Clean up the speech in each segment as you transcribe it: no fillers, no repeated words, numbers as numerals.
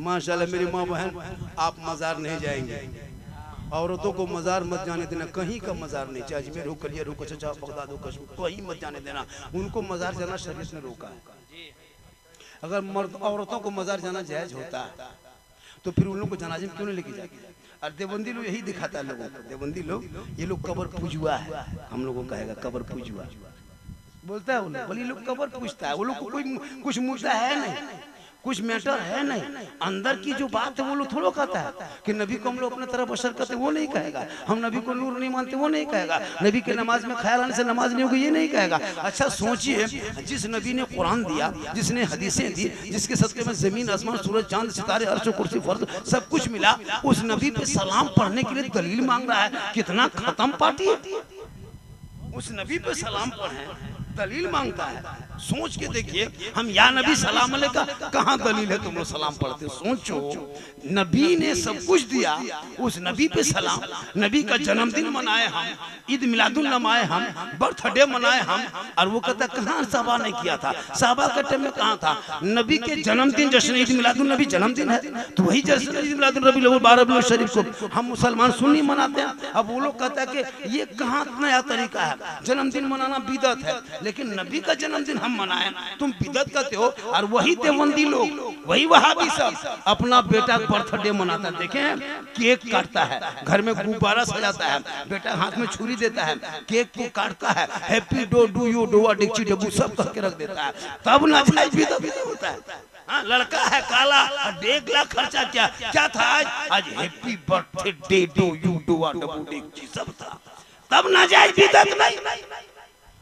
माशाल्लाह मेरी माँ बहन, आप मज़ार नहीं जाएंगे, औरतों को मज़ार मत जाने देना, कहीं का मज़ार नहीं, चाहे अजमेर हो, कलियर हो, कचचा, बगदाद हो, कश्मीर, कहीं मत जाने देना। उनको मज़ार जाना शरीयत ने रोका है। अगर मर्द औरतों को मज़ार जाना जायज़ होता है तो फिर उन लोगों को जनाजे में क्यों नहीं लेके जाते? और देवबंदी लोग यही दिखाता है लोगों को, देवबंदी लोग, ये लोग कब्र पूजुआ है, हम लोगों को कहेगा कब्र पूजुआ बोलता है वो लोग, बोली लोग कब्र पूछता है, वो लोग को कोई कुछ मुद्दा है नहीं, कुछ मैटर है नहीं, अंदर की जो बात है वो लोग थोड़ा कहता है कि नबी को हम लोग अपने तरह बशर करते, वो नहीं कहेगा। हम नबी को नूर नहीं मानते, वो नहीं कहेगा। नबी के नमाज में ख्याल आने से नमाज नहीं होगी, ये नहीं कहेगा। अच्छा सोचिए, जिस नबी ने कुरान दिया, जिसने हदीसें दी, जिसके सदके में जमीन आसमान सूरज चांद सितारे अर्श कुर्सी फर्ज सब कुछ मिला, उस नबी पे सलाम पढ़ने के लिए दलील मांग रहा है। कितना खत्म पार्टी है, उस नबी पे सलाम पढ़े दलील मांगता है। सोच के देखिए, हम या नबी सलाम अलैका, कहाँ दलील है तुम लोग सलाम पढ़ते? सोचो, नबी ने सब कुछ दिया, उस नबी पे सलाम। नबी का जन्मदिन मनाए हम, ईद मिलादुल नमाए हम, बर्थडे मनाए हम, और वो कहता कहाँ साहबा ने किया था? साहबा के टाइम में कहाँ था? नबी के जन्मदिन जश्न ईद मिलादुल नबी जन्मदिन है, तो वही जश्न ईद मिलादुल रबीउल अव्वल 12 रबीउल शरीफ को हम मुसलमान सुन्नी मनाते हैं। अब वो लोग कहता है कि ये कहाँ नया तरीका है, जन्मदिन मनाना बिदअत है, लेकिन नबी का जन्मदिन हम मनाएं तुम बिदअत करते हो। और वही देवबंदी लोग, वही वहाबी सब अपना बेटा बर्थडे मनाता है। देखें, केक काटता है, घर में गुब्बारा सजाता है, बेटा हाथ में छुरी देता है, केक को काटता है, हैप्पी डू यू डोआ डिक्ची डब्बू सब कह के रख देता है, तब ना जाए बिदअत होता है। हाँ, लड़का है काला, 1 लाख खर्चा क्या क्या था आज हैप्पी बर्थडे डू यू डोआ डब्बू डिक्ची सब था, तब ना जाए बिदअत नहीं।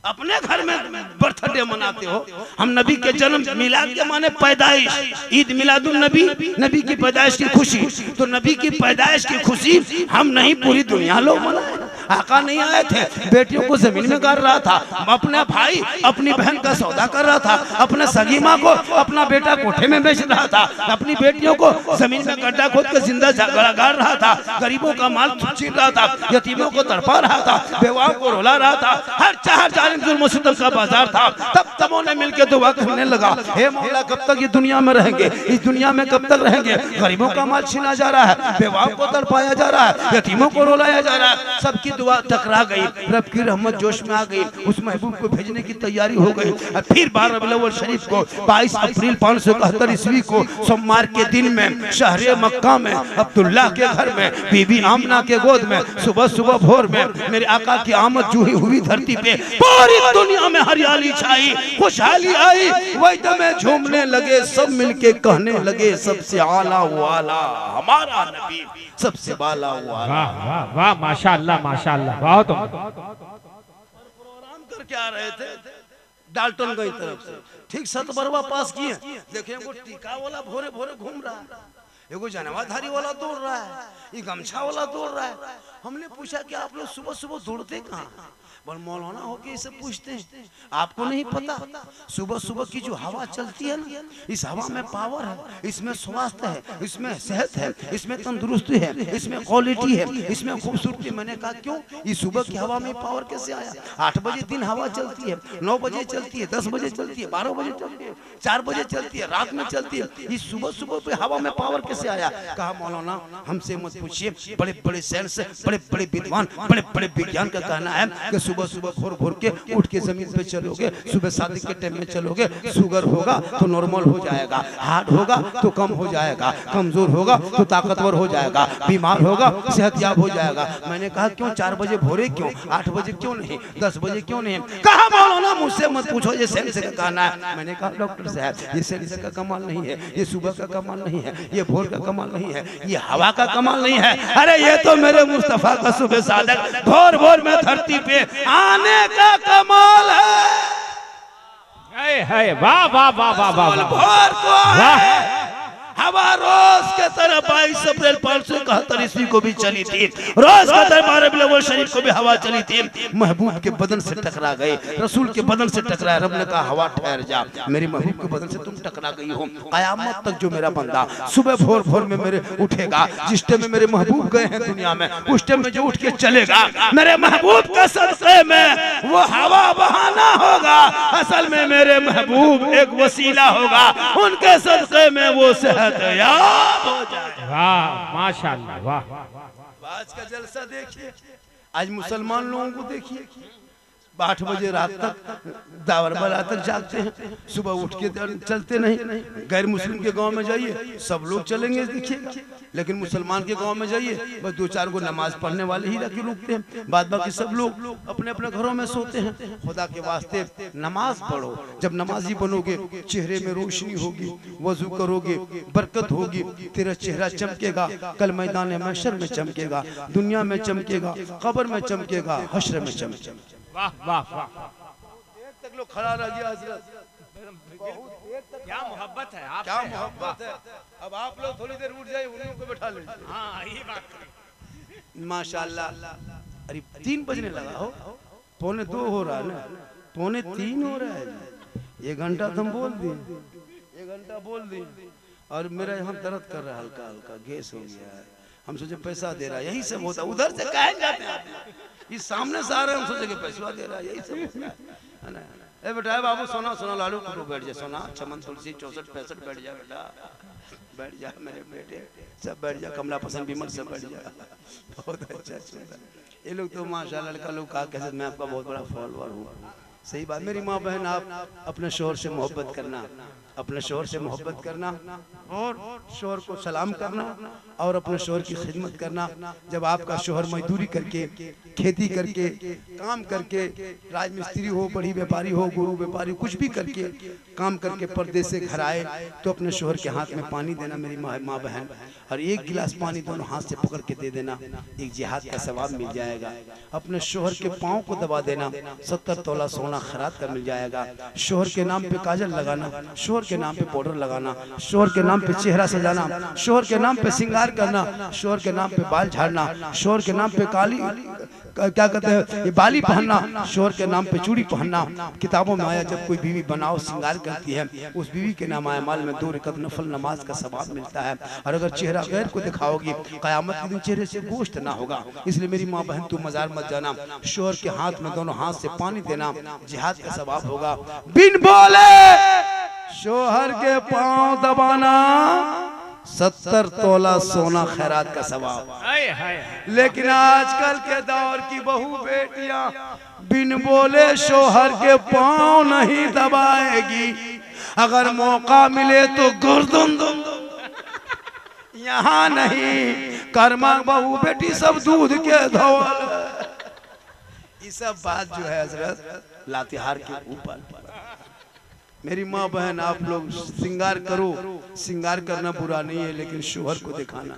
अपने घर में बर्थडे मनाते हो। हम नबी के जन्म, मिलाद के माने पैदाइश, ईद मिलादुल नबी, नबी की पैदाइश की खुशी, तो नबी की पैदाइश की खुशी हम नहीं, पूरी दुनिया लोग मनाए। आका नहीं आए थे, बेटियों को जमीन में गाड़ रहा था, अपने भाई अपनी बहन का सौदा कर रहा था, अपने सगी माँ को अपना बेटा कोठे में बेच रहा था, अपनी बेटियों को जमीन में गड्ढा खोद कर जिंदा गाड़ रहा था, गरीबों का माल छीन रहा था, यतीमों को तड़पा रहा था, बेवाओं को रुला रहा था, हर चार मुसलमान का बाजार था। तब तबों ने मिलकर दुआ करने लगा, हे मौला कब तक ये दुनिया में रहेंगे, इस दुनिया में कब तक रहेंगे? गरीबों का माल छीना जा रहा है, बेवाओं को तड़पाया जा रहा है, यतीमों को रुलाया जा रहा है। सबकी दुआ टकरा गई, रब की रहमत जोश में आ गई, उस महबूब को भेजने की तैयारी हो गई। और फिर 12 रबीउल अव्वल शरीफ को 22 अप्रैल 571 ईस्वी को सोमवार के दिन में शहर मक्का में अब्दुल्ला के घर में बीबी आमना के गोद में सुबह सुबह भोर में मेरे आका की आमद जूही हुई धरती पे, पूरी दुनिया में हरियाली छाई, खुशहाली आई, वैद में झूमने लगे, सब मिलके कहने लगे सबसे आला वाला हमारा नबी, सबसे बाला वाला। वाह वाह वाह, माशाअल्लाह माशाअल्लाह, बहुत। प्रोग्राम करके आ रहे थे डाल्टनगंज तरफ से, ठीक सतबरवा पास किए, देखे वो टीका वाला भोरे भोरे घूम रहा है, एगो जनवाधारी वाला दौड़ रहा है, ये गमछा वाला दौड़ रहा है। हमने पूछा कि आप लोग सुबह सुबह दौड़ते कहाँ? बोल मौलाना हो के इसे पूछते हैं, आपको नहीं पता सुबह सुबह की जो हवा चलती है ना, इस हवा में पावर है, इसमें स्वास्थ्य है, इसमें सेहत है, इसमें तंदुरुस्ती है, इसमें क्वालिटी है, इसमें खूबसूरती। मैंने कहा क्यों? ये सुबह की हवा में पावर कैसे आया? 8 बजे दिन हवा चलती है, 9 बजे चलती है, 10 बजे चलती है, 12 बजे चलती है, 4 बजे चलती है, रात में चलती है, ये सुबह सुबह पे हवा में पावर कैसे आया? कहा मौलाना हमसे मत पूछिए, बड़े बड़े साइंस, बड़े बड़े विद्वान, बड़े बड़े विज्ञान का कहना है कि सुबह सुबह भोर भोर के उठ के जमीन पे चलोगे, सुबह शादी के टाइम में चलोगे, शुगर होगा तो नॉर्मल हो जाएगा, हार्ट होगा तो कम हो जाएगा, कमजोर होगा तो ताकतवर हो जाएगा, बीमार होगा सेहतयाब हो जाएगा। मैंने कहा क्यों 4 बजे भोरे क्यों, 8 बजे क्यों नहीं, 10 बजे क्यों नहीं? कहा मौलाना मुझसे मत पूछो, ये साइंस का कहना है। मैंने कहा डॉक्टर साहब ये साइंस का कमाल नहीं है, ये सुबह का कमाल नहीं है, ये भोर का कमाल नहीं है, ये हवा का कमाल नहीं है, अरे ये तो मेरे मुस्तफा का सुबह सादक भोर भोर में धरती पे आने का कमाल है। वाह वाह वाह वाह वाह, भोर को वाह। हवा रोज के तरह 22 अप्रैल 571 ईस्वी को भी चली थी, रोज के तरह 12 रबीउल अव्वल शरीफ को भी हवा चली थी। महबूब के बदन से टकरा गए, रसूल के बदन से टकराए, रब ने कहा हवा ठहर जा, मेरे महबूब के बदन से तुम टकरा गई हो, कयामत तक जो मेरा बंदा सुबह भोर भोर में मेरे उठेगा, जिस टाइम में मेरे महबूब गए हैं दुनिया में, उस टाइम में जो उठ के चलेगा मेरे महबूब के सदक़े में वो हवा बहाना होगा, असल में मेरे महबूब एक वसीला होगा, उनके सदक़े में वो शहर क़याम हो जाए। वाह माशाअल्लाह वाह। आज का जलसा देखिए, आज मुसलमान लोगों को देखिए 8 बजे रात तक दावर बरा तक जागते हैं, सुबह उठ के चलते नहीं। गैर मुस्लिम के गांव में जाइए सब लोग चलेंगे देखिए, लेकिन मुसलमान के गांव में जाइए बस 2-4 को नमाज पढ़ने वाले ही रख के रुकते हैं, बाद बाकी सब लोग अपने अपने घरों में सोते हैं। खुदा के वास्ते नमाज पढ़ो, जब नमाजी बनोगे चेहरे में रोशनी होगी, वजू करोगे बरकत होगी, तेरा चेहरा चमकेगा, कल मैदान महशर में चमकेगा, दुनिया में चमकेगा, कब्र में चमकेगा, हश्र में चमकेगा। वाह वाह वाह। देर तक लोग खड़ा रह गया हजरत, क्या मोहब्बत है आप, क्या मोहब्बत है। अब आप लोग थोड़ी देर उठ जाए, उन लोगों को बैठा लीजिए। हाँ ये बात माशाल्लाह। अरे 3 बजने लगा हो, 2:45 हो रहा है ना, 2:45 हो रहा है। 1 घंटा तुम बोल दिए, 1 घंटा बोल दिए, और मेरा यहाँ दर्द कर रहा है, हल्का हल्का गैस हो गया है। हम सोचे पैसा दे रहा है, यही सब होता है। उधर से कहे जाते हैं, इस सामने से आ रहे हैं, हम सोचे कि पैसा दे रहा है, यही सब होता है ना। ए बेटा है बाबू, सोना सोना लाडू कुटू बैठ जा, सोना चमन तुलसी 64-65 बैठ जा बेटा, बैठ जा मेरे बेटे, सब बैठ जा, कमला पसंद विमल सब बैठ जा। बहुत अच्छा सुंदर, ये लोग तो माशाल्लाह लड़का लोग कहा कैसे, मैं आपका बहुत बड़ा फॉलोअर हूँ। सही बात। मेरी माँ बहन, आप अपने शोहर से मोहब्बत करना, अपने शोहर से मोहब्बत करना और शोहर को सलाम करना और अपने शोहर की खिदमत करना। जब आपका शोहर मजदूरी करके, खेती करके, काम करके, राजमिस्त्री हो, बड़ी व्यापारी हो, गुरु व्यापारी, कुछ भी करके काम करके पर्दे से घर आए तो अपने शोहर के हाथ में पानी देना मेरी माँ बहन, और 1 गिलास पानी दोनों हाथ से पकड़ के दे देना, एक जिहाद का सवाब मिल जाएगा। अपने शोहर के पाँव को दबा देना, 70 तोला सोना खराद कर मिल जाएगा। शोहर के नाम पे काजल लगाना, शोहर के नाम पे पाउडर लगाना, शोहर के नाम पे चेहरा सजाना, शोहर के नाम पे श्रृंगार करना, शोहर के नाम पे बाल झाड़ना, शोहर के नाम पे काली क्या कहते हैं ये बाली पहनना, शोहर के नाम पे चूड़ी पहनना। किताबों में आया जब कोई बीवी बनाओ श्रृंगार करती है, उस बीवी के नाम आया माल में 2 रकअत नफल नमाज का सवाब मिलता है। और अगर चेहरा गैर को दिखाओगी, कयामत के दिन चेहरे से गोश्त ना होगा। इसलिए मेरी माँ बहन तू मजार मत जाना, शोहर के हाथ में दोनों हाथ से पानी देना, जिहाद का सवाब होगा। बिन बोले शोहर के पांव दबाना, 70 तोला सोना खैरात का सवाब। लेकिन आजकल के दौर की बहू बेटियां बिन बोले शोहर के पांव नहीं दबाएगी, अगर मौका मिले तो गुर्दुम यहाँ नहीं, कर्मा बहू बेटी सब दूध के धौल। ये सब बात जो है हजरत लातेहार के ऊपर। मेरी माँ बहन आप लोग श्रृंगार करो, श्रृंगार करना बुरा नहीं है, लेकिन शोहर को दिखाना।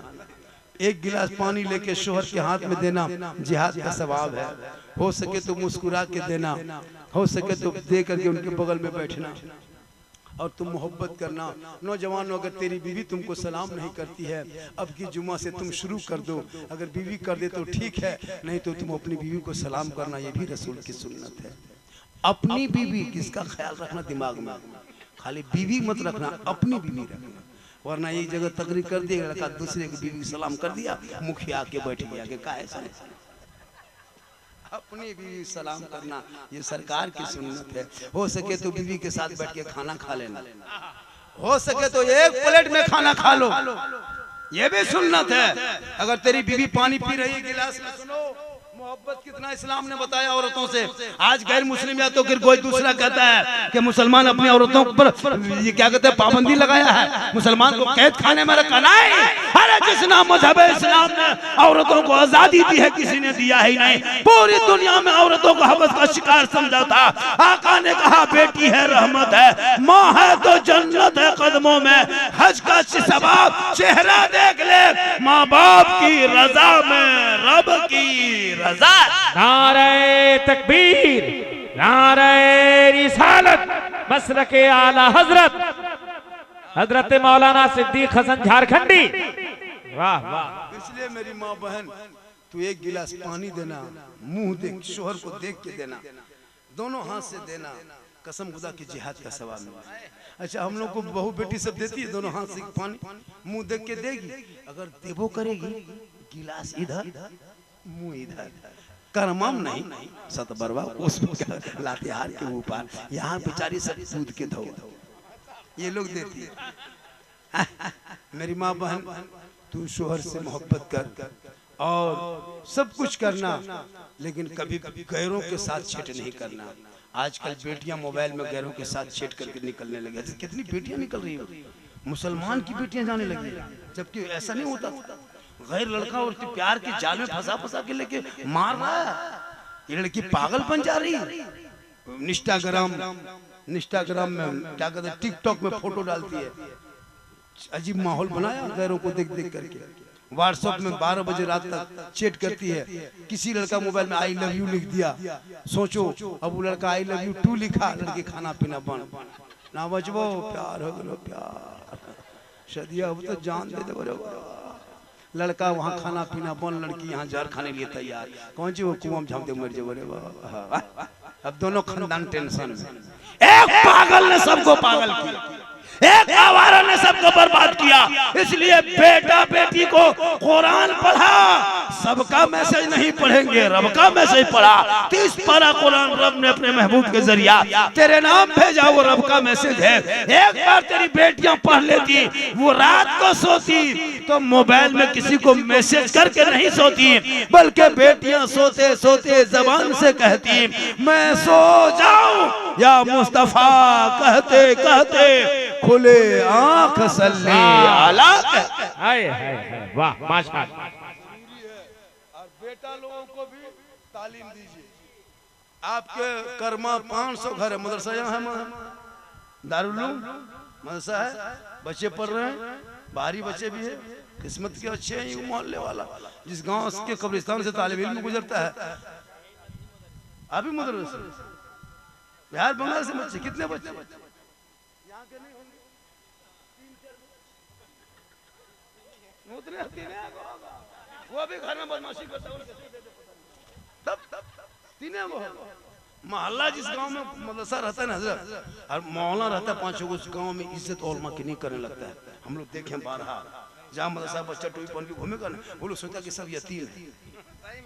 1 गिलास पानी लेके शोहर के हाथ में देना जिहाद का सवाब है। हो सके तो मुस्कुरा के देना, हो सके तो दे करके उनके बगल में बैठना और तुम मोहब्बत करना। नौजवानों, अगर तेरी बीवी तुमको सलाम नहीं करती है, अब की जुमा से तुम शुरू कर दो। अगर बीवी कर दे तो ठीक है, नहीं तो तुम अपनी बीवी को सलाम करना, ये भी रसूल की सुन्नत है। अपनी बीवी किसका ख्याल रखना दिमाग में, खाली बीवी मत रखना, अपनी बीवी रखना। वरना एक जगह तकरीर कर दिया, लड़का दूसरे की बीवी सलाम कर दिया, मुखिया आके बैठ गया कि काहे से। अपनी बीवी सलाम करना ये सरकार की सुन्नत है। हो सके तो बीवी के साथ बैठ के खाना खा लेना, हो सके तो 1 प्लेट में खाना खा लो, ये भी सुन्नत है। अगर तेरी बीवी पानी पी रही है गिलास में, सुनो मोहब्बत कितना इस्लाम ने बताया औरतों से। आज गैर मुस्लिम या तो फिर कोई दूसरा कहता है कि मुसलमान अपनी औरतों पर ये क्या कहते हैं पाबंदी लगाया है, मुसलमान को कैद खाने में रखा। नहीं, अरे जिस नाम मजहब इस्लाम ने औरतों को आजादी दी है किसी ने दिया ही नहीं। पूरी दुनिया में औरतों को हवस का शिकार समझा था। आका ने कहा बेटी है रहमत है, माँ है तो जन्नत है कदमों में। हज का सवाब चेहरा देख ले, माँ बाप की रजा में रब की रजा। नारे तकबीर, नारे रिसालत, मसलके आला हजरत हजरत मौलाना सिद्दीक हसन झारखंडी। वाह वाह। इसलिए मेरी माँ बहन तू 1 गिलास पानी देना, मुंह देख शोहर को देख के देना, दोनों हाथ से देना, कसम खुदा की जिहाद का सवाब मिलेगा। अच्छा, हम लोग को बहू बेटी सब देती है, दोनों हाथ से पानी मुंह देख के देगी। अगर देवो करेगी गिलास इधर मुंह इधर, करमम नहीं सतबरवा उसमें लातेहार के ऊपर, यहाँ बेचारी सब दूध के धो ये लोग देती है। मेरी माँ बहन, तू शोहर से मोहब्बत कर और सब कुछ करना, लेकिन कभी गैरों के साथ छेड़ नहीं करना। आजकल बेटियां मोबाइल में गैरों के साथ छेड़ करके निकलने लगी। कितनी बेटियां निकल रही हो, मुसलमान की बेटियां जाने लगी, जबकि ऐसा नहीं होता। गैर लड़का और प्यार के जाल में फंसा फंसा के लेके मार रहा है। ये लड़की पागल बन जा रही है। इंस्टाग्राम में क्या कहते हैं, टिकटॉक में फोटो डालती है। अजीब माहौल बनाया गैरों को देख देख करके। व्हाट्सएप में 12 बजे रात तक चैट करती है। किसी लड़का मोबाइल में आई लव यू लिख दिया, सोचो अब वो लड़का आई लव यू 2 लिखा, लड़की खाना पीना बंद ना बचबो, प्यार हो गलो प्यार सदिया, अब तो जान दे दे बरोबर। लड़का वहाँ खाना पीना बंद, लड़की यहाँ जहर खाने लिए तैयार। कौन सी वो कुआं में झाँकते मर जाओ रे बाबा। अब दोनों खानदान टेंशन में। एक पागल ने सबको पागल किया, एक आवारा ने सबको बर्बाद किया। इसलिए बेटा बेटी को कुरान पढ़ा। सबका मैसेज नहीं पढ़ेंगे, रब का मैसेज पढ़ा। 30 पारा कुरान रब ने अपने महबूब के जरिया तेरे नाम भेजा, वो रब का मैसेज है। एक बार तेरी बेटियां पढ़ लेती, वो रात को सोती तो मोबाइल में किसी को मैसेज करके नहीं सोती, बल्कि बेटियां सोते सोते जबान से कहती मैं सो जाऊं या मुस्तफा, कहते कहते खुले आंख सल्ले आला। हाय हाय वाह माशाअल्लाह। और बेटा लोगों को भी तालीम दीजिए। आपके कर्मा 500 घर है, मदरसा यहाँ है, दारुल उलूम मदरसा है, बच्चे पढ़ रहे हैं, बाहरी बच्चे भी है। किस्मत के अच्छे हैं ये मोहल्ले वाला, जिस गांव के कब्रिस्तान से तालिब इल्म गुजरता है। अभी मदरसा बिहार बंगाल से बच्चे, कितने बच्चे यहाँ के नहीं होंगे, वो भी घर में बदमाशी करता है। तब मोहल्ला जिस गांव में मदरसा रहता है ना हजरत, और मोहल्ला रहता है 5 उस गांव में इज्जत और उलमा की नहीं करने लगता है। हम लोग देखें बारहा, जहाँ मदरसा बच्चा टोपी पहन के घूमेगा ना, वो लोग सोचता कि सब यतीम है।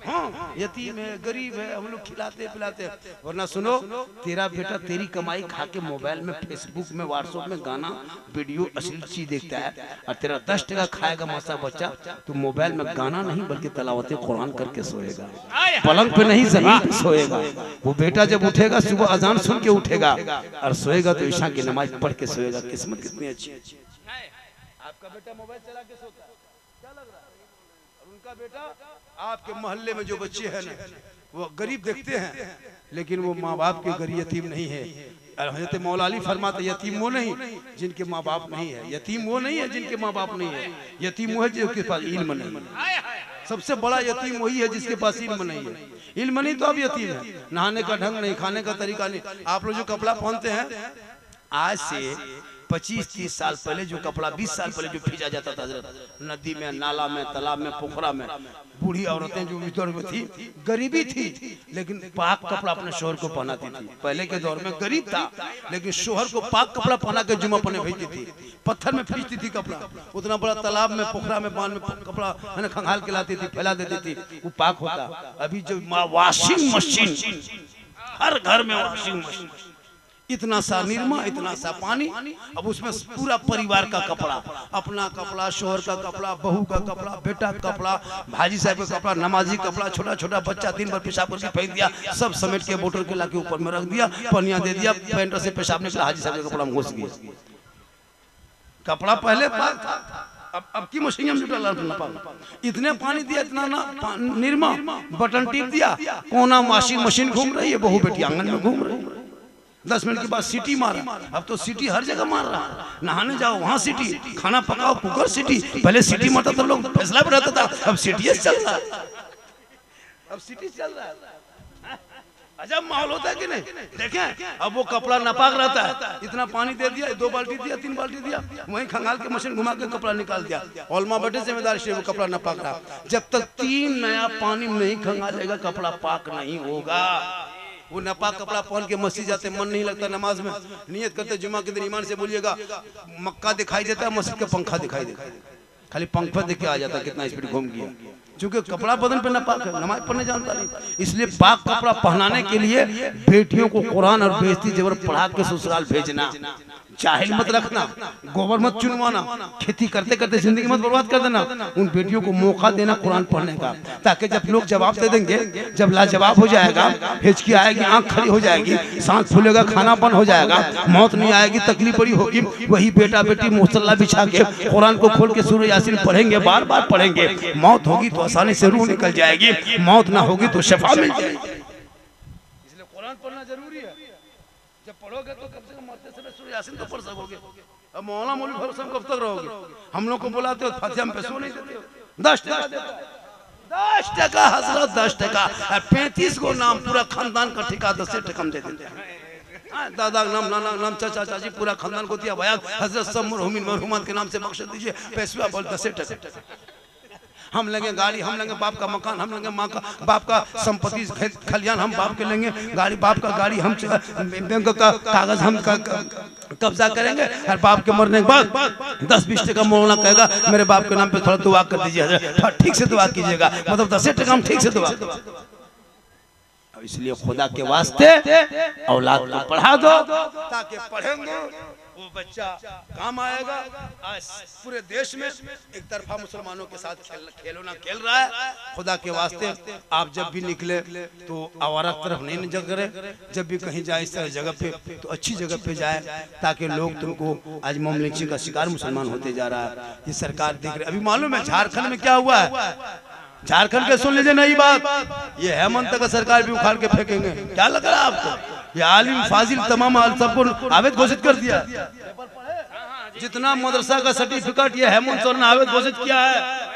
हाँ यतीम है, गरीब है, हम लोग खिलाते पिलाते हैं। वरना सुनो, तेरा बेटा तेरी कमाई खा के मोबाइल में, फेसबुक में, व्हाट्सएप में गाना वीडियो अश्लील चीज देखता है, और तेरा 10 टका खाएगा मासा बच्चा, तो मोबाइल में गाना नहीं बल्कि तलावत कुरान करके सोएगा। पलंग पे नहीं जमीन पे सोएगा। वो बेटा जब उठेगा सुबह अजान सुन के उठेगा, और सोएगा तो ईशा की नमाज पढ़ के सोएगा। किस्मत कितनी अच्छी है। आपका बेटा मोबाइल चला के सोता है, क्या लग रहा है? और उनका बेटा, आपके मोहल्ले में जो बच्चे हैं ना, वो गरीब देखते हैं, लेकिन वो माँ बाप के गरीब यतीम नहीं है। हज़रत मौला अली फरमाते यतीम वो नहीं जिनके माँ बाप नहीं है, यतीम वो नहीं है जिनके माँ बाप नहीं है, यतीम वो है जिसके पास इल्म नहीं है। सबसे बड़ा यतीम वही है जिसके पास इल्म नहीं है। इल्म नहीं तो अब यतीम है। नहाने का ढंग नहीं, खाने का तरीका नहीं। आप लोग जो कपड़ा पहनते हैं, आज से 25-30 साल पहले जो कपड़ा, 20 साल पहले जो भेजा जाता था नदी में, नाला में, तालाब में, पोखरा में, बूढ़ी औरतें जो भीतर में थी, गरीबी थी, लेकिन पाक कपड़ा अपने शोहर को पहनाती थी। पहले के दौर में गरीब था, लेकिन शोहर को पाक कपड़ा पहना के जुमा पहने भेजती थी। पत्थर में खींचती थी कपड़ा, उतना बड़ा तालाब में, पोखरा में, बांध में कपड़ा है खंगाल के लाती थी, फैला देती थी, वो पाक होता। अभी जो वॉशिंग मशीन, हर घर में वॉशिंग मशीन, इतना सा निरमा, इतना सा पानी, अब उसमें पूरा परिवार का कपड़ा, अपना कपड़ा, शोहर का कपड़ा, बहू का कपड़ा, बेटा का कपड़ा, भाजी साहब का कपड़ा, नमाजी कपड़ा, छोटा छोटा बच्चा 3 बार पेशाब करके फेंक दिया, सब समेट के बोतल के लाके ऊपर में रख दिया, पनिया दे दिया, पेंटर से पेशाब निकला, हाजी साहब का कपड़ा में घुस गया। कपड़ा पहले पाक था, अब की मशीन में जुटा इतने पानी दिया, इतना ना निरमा, बटन टिप दिया, कोना वॉशिंग मशीन घूम रही है, बहू बेटी आंगन में घूम रही है। 10 मिनट के बाद सीटी मारा। अब तो सीटी हर जगह मार रहा है, नहाने जाओ वहां सीटी, खाना पकाओ कुकर सीटी। पहले सीटी मारता था लोग फैसला पे रहता था, अब सीटी चल रहा है, अब सीटी चल रहा है। अजब माहौल होता है कि नहीं? देखें, अब वो कपड़ा नापाक रहता है, इतना पानी दे दिया, 2 बाल्टी दिया, 3 बाल्टी दिया, वहीं खंगाल के मशीन घुमा के कपड़ा निकाल दिया। ओलमा बैठे जिम्मेदार से वो कपड़ा नापाक रहा। जब तक 3 नया पानी नहीं खंगालेगा, कपड़ा पाक नहीं होगा। वो नापाक कपड़ा पहन के मस्जिद जाते, मन नहीं लगता नमाज में, नियत करते जुमा के दिन ईमान से बोलिएगा, मक्का दिखाई देता है, मस्जिद का पंखा दिखाई देता है, खाली पंखा देख के आ जाता है कितना स्पीड घूम गया, क्योंकि कपड़ा बदन पे नापाक है, नमाज पढ़ने जानता नहीं। इसलिए पाक कपड़ा पहनाने के लिए बेटियों को कुरान और बेइज्जती जेवर पढ़ा के ससुराल भेजना, चाहल मत रखना, गोबर मत चुनवाना, खेती करते करते जिंदगी मत बर्बाद कर देना। उन बेटियों को मौका देना कुरान पढ़ने का, ताकि जब लोग जवाब दे देंगे, जब लाजवाब हो जाएगा, हिचकी आएगी, आंख खड़ी हो जाएगी, सांस फूलेगा, खाना बंद हो जाएगा, मौत नहीं आएगी, तकलीफ बड़ी होगी, वही बेटा बेटी मुसल्ला बिछा के कुरान को खोल के सूरह यासीन पढ़ेंगे, बार बार पढ़ेंगे। मौत होगी तो आसानी से रूह निकल जाएगी, मौत ना होगी तो शफा मिल जाएगी। इसलिए कुरान पढ़ना जरूरी है। जब पढ़ोगे तो कम से कम मरते समय सूरह यासीन तो पढ़ सकोगे। अब मौला मौलवी भरोसा कब तक रहोगे? हम लोग को बुलाते हो, फातिहा में पैसों नहीं देते हो। 10 टका हजरत, 10 टका, 35 को नाम, पूरा खानदान का ठेका 10 टका में दे देते हैं। दादा नाम, नाना नाम, चाचा चाची, पूरा खानदान को दिया बयान, हजरत सब मरहुमीन मरहुमात के नाम से बख्श दीजिए, पैसा बोल 10 टका। हम लेंगे गाड़ी, हम लेंगे बाप का मकान, हम लेंगे माँ का बाप का संपत्ति खलियान, हम बाप के लेंगे गाड़ी, बाप का गाड़ी, हम बैंक का कागज हम कब्जा करेंगे। और बाप के मरने के बाद 10-20 टका मौलाना कहेगा मेरे बाप के नाम पे थोड़ा दुआ कर दीजिए, ठीक से दुआ कीजिएगा, मतलब 10 टका हम ठीक से दुआ। इसलिए खुदा के वास्ते औलाद को पढ़ा दो, ताकि पढ़ेंगे वो बच्चा काम आएगा। आज पूरे देश में एक तरफा मुसलमानों के साथ खेलना खेल रहा है। खुदा के वास्ते आप जब भी निकले तो आवारा तरफ नहीं निकल करे, जब भी कहीं जाए इस तरह जगह पे तो अच्छी जगह पे जाए, ताकि लोग तुमको, आज मोमलिंची का शिकार मुसलमान होते जा रहा है। ये सरकार देख रही। अभी मालूम है झारखंड में क्या हुआ है? झारखंड के सुन लीजिए नई बात, ये हेमंत का सरकार भी उखाड़ के फेंकेंगे। क्या लग रहा है आपको? ये आलिम फाजिल तमाम सबको आवेद घोषित कर दिया। जितना मदरसा का सर्टिफिकेट ये हेमंत सोरेन ने आवेद घोषित किया है,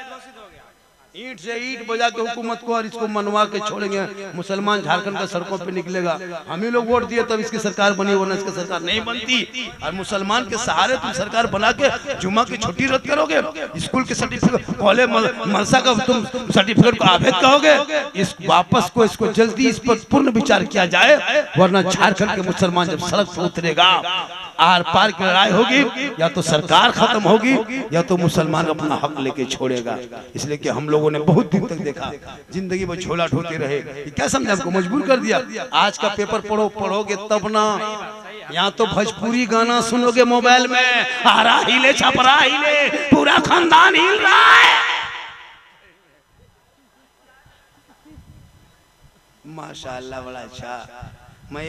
ईंट से ईंट बजा के हुकूमत को और इसको मनवा के छोड़ेंगे। मुसलमान झारखंड का सड़कों पे निकलेगा। हम ही लोग वोट दिए तब इसकी सरकार बनी, वरना इसकी सरकार नहीं बनती। और मुसलमान के सहारे तुम सरकार बना के जुम्मा की छुट्टी रद्द करोगे, स्कूल के सर्टिफिकेट, कॉलेज मदरसा का तुम सर्टिफिकेट को अवैध कहोगे। इस वापस को, इसको जल्दी इस पर पूर्ण विचार किया जाए, वरना झारखंड के मुसलमान जब सड़क पर उतरेगा, आर पार की लड़ाई होगी, या तो सरकार खत्म होगी या तो मुसलमान अपना हक लेके छोड़ेगा। इसलिए कि हम लोगों ने बहुत दिन तक देखा, जिंदगी में झोला ढोते रहे। क्या समझे? आपको मजबूर कर दिया। आज का पेपर पढ़ोगे तब ना, यहाँ तो भोजपुरी गाना सुनोगे मोबाइल में, आरा हिले छपरा हिले, पूरा खानदान हिल रहा है। माशाअल्लाह, बड़ा अच्छा। मैं